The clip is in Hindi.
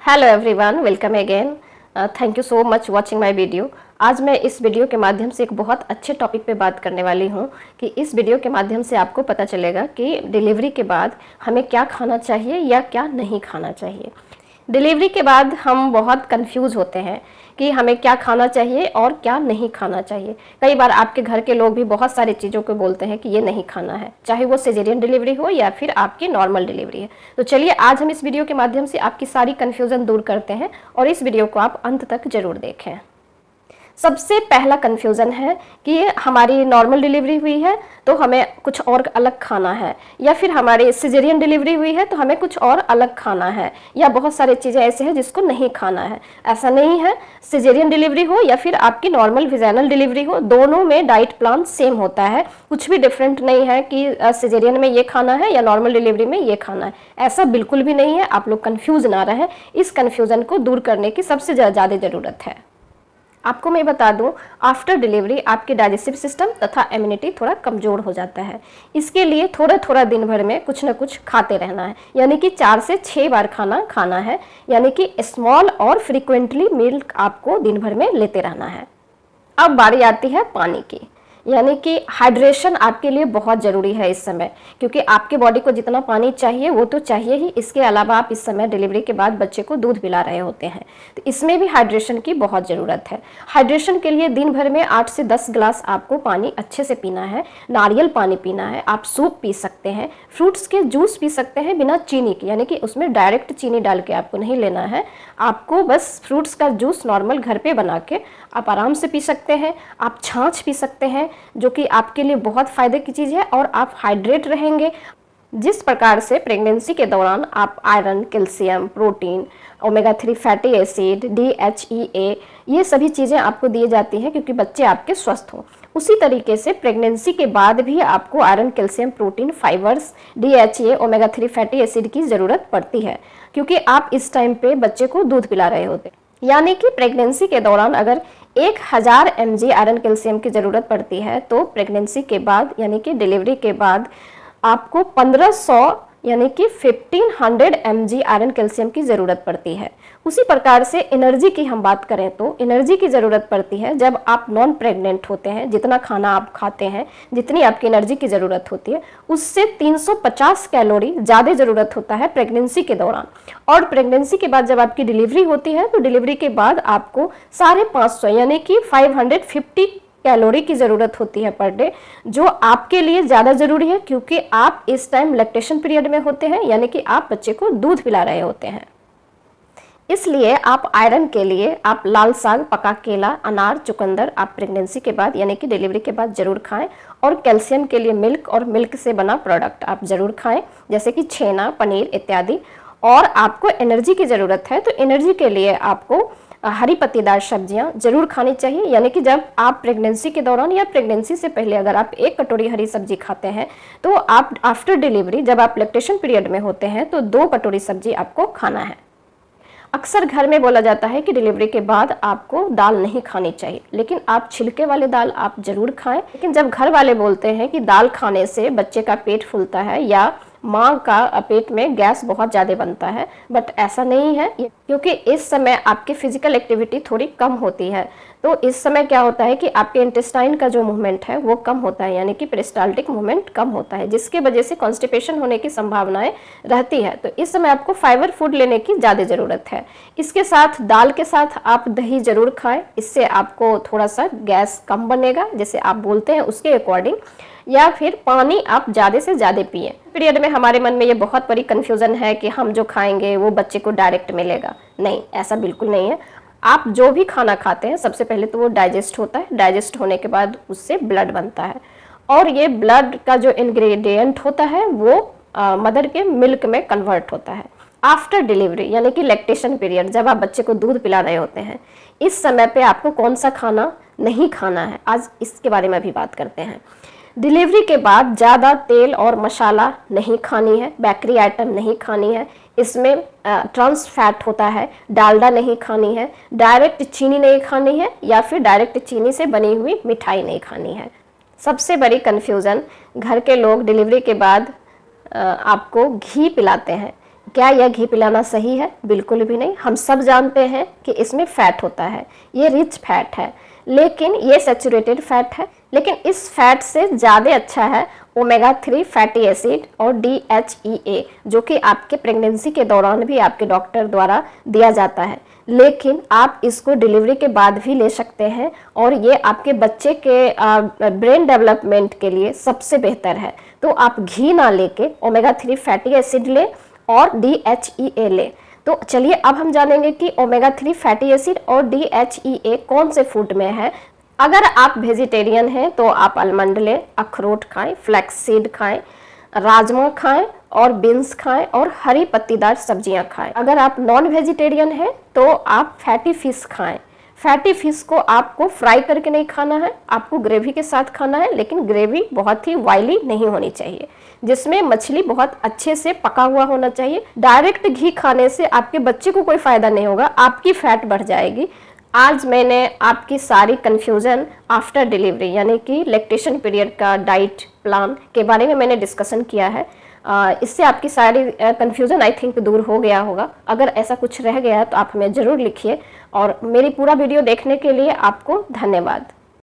Hello everyone, welcome again. Thank you so much watching my video. आज मैं इस वीडियो के माध्यम से एक बहुत अच्छे टॉपिक पे बात करने वाली हूँ कि इस वीडियो के माध्यम से आपको पता चलेगा कि डिलीवरी के बाद हमें क्या खाना चाहिए या क्या नहीं खाना चाहिए। डिलीवरी के बाद हम बहुत कंफ्यूज होते हैं कि हमें क्या खाना चाहिए और क्या नहीं खाना चाहिए। कई बार आपके घर के लोग भी बहुत सारी चीज़ों को बोलते हैं कि ये नहीं खाना है, चाहे वो सिजेरियन डिलीवरी हो या फिर आपकी नॉर्मल डिलीवरी है। तो चलिए आज हम इस वीडियो के माध्यम से आपकी सारी कन्फ्यूज़न दूर करते हैं और इस वीडियो को आप अंत तक जरूर देखें। सबसे पहला कन्फ्यूज़न है कि हमारी नॉर्मल डिलीवरी हुई है तो हमें कुछ और अलग खाना है, या फिर हमारी सिजेरियन डिलीवरी हुई है तो हमें कुछ और अलग खाना है, या बहुत सारी चीज़ें ऐसे हैं जिसको नहीं खाना है। ऐसा नहीं है, सिजेरियन डिलीवरी हो या फिर आपकी नॉर्मल विजाइनल डिलीवरी हो, दोनों में डाइट प्लान सेम होता है। कुछ भी डिफरेंट नहीं है कि सिजेरियन में ये खाना है या नॉर्मल डिलीवरी में ये खाना है, ऐसा बिल्कुल भी नहीं है। आप लोग कन्फ्यूज ना रहें, इस कन्फ्यूज़न को दूर करने की सबसे ज़्यादा ज़रूरत है। आपको मैं बता दूं, आफ्टर डिलीवरी आपके डाइजेस्टिव सिस्टम तथा इम्यूनिटी थोड़ा कमज़ोर हो जाता है। इसके लिए थोड़ा थोड़ा दिन भर में कुछ ना कुछ खाते रहना है, यानी कि 4 से 6 बार खाना खाना है, यानी कि स्मॉल और फ्रीक्वेंटली मिल्क आपको दिन भर में लेते रहना है। अब बारी आती है पानी की, यानी कि हाइड्रेशन आपके लिए बहुत ज़रूरी है इस समय, क्योंकि आपके बॉडी को जितना पानी चाहिए वो तो चाहिए ही। इसके अलावा आप इस समय डिलीवरी के बाद बच्चे को दूध पिला रहे होते हैं, तो इसमें भी हाइड्रेशन की बहुत ज़रूरत है। हाइड्रेशन के लिए दिन भर में 8 से 10 गिलास आपको पानी अच्छे से पीना है। नारियल पानी पीना है, आप सूप पी सकते हैं, फ्रूट्स के जूस पी सकते हैं बिना चीनी के, यानी कि उसमें डायरेक्ट चीनी डाल के आपको नहीं लेना है। आपको बस फ्रूट्स का जूस नॉर्मल घर पे बना के आप आराम से पी सकते हैं। आप छाछ पी सकते हैं, जो कि आपके लिए बहुत फ़ायदे की चीज़ है, और आप हाइड्रेट रहेंगे। जिस प्रकार से प्रेगनेंसी के दौरान आप iron, calcium, protein, omega 3 fatty acid, DHEA, ये सभी चीज़ें आपको दी जाती हैं क्योंकि बच्चे आपके स्वस्थ हों, उसी तरीके से प्रेगनेंसी के बाद भी आपको iron, calcium, protein, fibres, DHEA, omega 3 fatty acid की ज़रूरत पड़ती है, क्योंकि आप इस टाइम पे बच्चे को दूध पिला रहे होते हैं। यानी कि प्रेगनेंसी के दौरान अगर 1000 mg आयरन कैल्शियम की ज़रूरत पड़ती है, तो प्रेगनेंसी के बाद यानी कि डिलीवरी के बाद आपको 1500 यानी कि 1500 mg आयरन कैल्शियम की ज़रूरत पड़ती है। उसी प्रकार से एनर्जी की हम बात करें तो एनर्जी की ज़रूरत पड़ती है जब आप नॉन प्रेग्नेंट होते हैं। जितना खाना आप खाते हैं, जितनी आपकी एनर्जी की ज़रूरत होती है, उससे 350 कैलोरी ज़्यादा ज़रूरत होता है प्रेगनेंसी के दौरान। और प्रेगनेंसी के बाद जब आपकी डिलीवरी होती है तो डिलीवरी के बाद आपको 550 यानी कि 550 कैलोरी की ज़रूरत होती है पर डे, जो आपके लिए ज़्यादा ज़रूरी है क्योंकि आप इस टाइम लैक्टेशन पीरियड में होते हैं, यानी कि आप बच्चे को दूध पिला रहे होते हैं। इसलिए आप आयरन के लिए आप लाल साग, पका केला, अनार, चुकंदर आप प्रेगनेंसी के बाद यानी कि डिलीवरी के बाद ज़रूर खाएं। और कैल्शियम के लिए मिल्क और मिल्क से बना प्रोडक्ट आप ज़रूर खाएं, जैसे कि छेना, पनीर इत्यादि। और आपको एनर्जी की ज़रूरत है तो एनर्जी के लिए आपको हरी पत्तीदार सब्जियां जरूर खानी चाहिए, यानी कि जब आप प्रेगनेंसी के दौरान या प्रेगनेंसी से पहले अगर आप 1 कटोरी हरी सब्जी खाते हैं तो आप आफ्टर डिलीवरी जब आप लैक्टेशन पीरियड में होते हैं तो 2 कटोरी सब्जी आपको खाना है। अक्सर घर में बोला जाता है कि डिलीवरी के बाद आपको दाल नहीं खानी चाहिए, लेकिन आप छिलके वाले दाल आप जरूर खाएं। लेकिन जब घर वाले बोलते हैं कि दाल खाने से बच्चे का पेट फूलता है या माँ का पेट में गैस बहुत ज़्यादा बनता है, बट ऐसा नहीं है, क्योंकि इस समय आपकी फिजिकल एक्टिविटी थोड़ी कम होती है। तो इस समय क्या होता है कि आपके इंटेस्टाइन का जो मूवमेंट है वो कम होता है, यानी कि पेरिस्टाल्टिक मूवमेंट कम होता है, जिसके वजह से कॉन्स्टिपेशन होने की संभावनाएं रहती है। तो इस समय आपको फाइबर फूड लेने की ज़्यादा ज़रूरत है। इसके साथ दाल के साथ आप दही जरूर खाएं, इससे आपको थोड़ा सा गैस कम बनेगा, जैसे आप बोलते हैं उसके अकॉर्डिंग। या फिर पानी आप ज़्यादा से ज़्यादा पिए। पीरियड में हमारे मन में ये बहुत बड़ी कन्फ्यूज़न है कि हम जो खाएंगे वो बच्चे को डायरेक्ट मिलेगा। नहीं, ऐसा बिल्कुल नहीं है। आप जो भी खाना खाते हैं सबसे पहले तो वो डाइजेस्ट होता है, डाइजेस्ट होने के बाद उससे ब्लड बनता है, और ये ब्लड का जो इंग्रेडिएंट होता है वो मदर के मिल्क में कन्वर्ट होता है। आफ्टर डिलीवरी यानी कि लैक्टेशन पीरियड, जब आप बच्चे को दूध पिला रहे होते हैं, इस समय पे आपको कौन सा खाना नहीं खाना है, आज इसके बारे में भी बात करते हैं। डिलीवरी के बाद ज़्यादा तेल और मसाला नहीं खानी है, बेकरी आइटम नहीं खानी है, इसमें ट्रांस फैट होता है, डालडा नहीं खानी है, डायरेक्ट चीनी नहीं खानी है, या फिर डायरेक्ट चीनी से बनी हुई मिठाई नहीं खानी है। सबसे बड़ी कन्फ्यूज़न, घर के लोग डिलीवरी के बाद आपको घी पिलाते हैं। क्या यह घी पिलाना सही है? बिल्कुल भी नहीं। हम सब जानते हैं कि इसमें फैट होता है, ये रिच फैट है, लेकिन ये सैचुरेटेड फैट है। लेकिन इस फैट से ज़्यादा अच्छा है ओमेगा 3 फैटी एसिड और DHEA, जो कि आपके प्रेगनेंसी के दौरान भी आपके डॉक्टर द्वारा दिया जाता है। लेकिन आप इसको डिलीवरी के बाद भी ले सकते हैं और ये आपके बच्चे के ब्रेन डेवलपमेंट के लिए सबसे बेहतर है। तो आप घी ना लेके ओमेगा 3 फैटी एसिड ले और DHEA ले। तो चलिए अब हम जानेंगे कि ओमेगा 3 फैटी एसिड और DHEA कौन से फूड में है। अगर आप वेजिटेरियन हैं तो आप आलमंड लें, अखरोट खाएं, फ्लैक्स सीड खाएं, राजमा खाएं और बीन्स खाएं और हरी पत्तीदार सब्जियां खाएं। अगर आप नॉन वेजिटेरियन हैं तो आप फैटी फिश खाएं। फैटी फिश को आपको फ्राई करके नहीं खाना है, आपको ग्रेवी के साथ खाना है, लेकिन ग्रेवी बहुत ही ऑयली नहीं होनी चाहिए, जिसमें मछली बहुत अच्छे से पका हुआ होना चाहिए। डायरेक्ट घी खाने से आपके बच्चे को कोई फायदा नहीं होगा, आपकी फैट बढ़ जाएगी। आज मैंने आपकी सारी कन्फ्यूज़न आफ्टर डिलीवरी यानी कि लैक्टेशन पीरियड का डाइट प्लान के बारे में मैंने डिस्कशन किया है। इससे आपकी सारी कन्फ्यूज़न आई थिंक दूर हो गया होगा। अगर ऐसा कुछ रह गया तो आप हमें ज़रूर लिखिए और मेरी पूरा वीडियो देखने के लिए आपको धन्यवाद।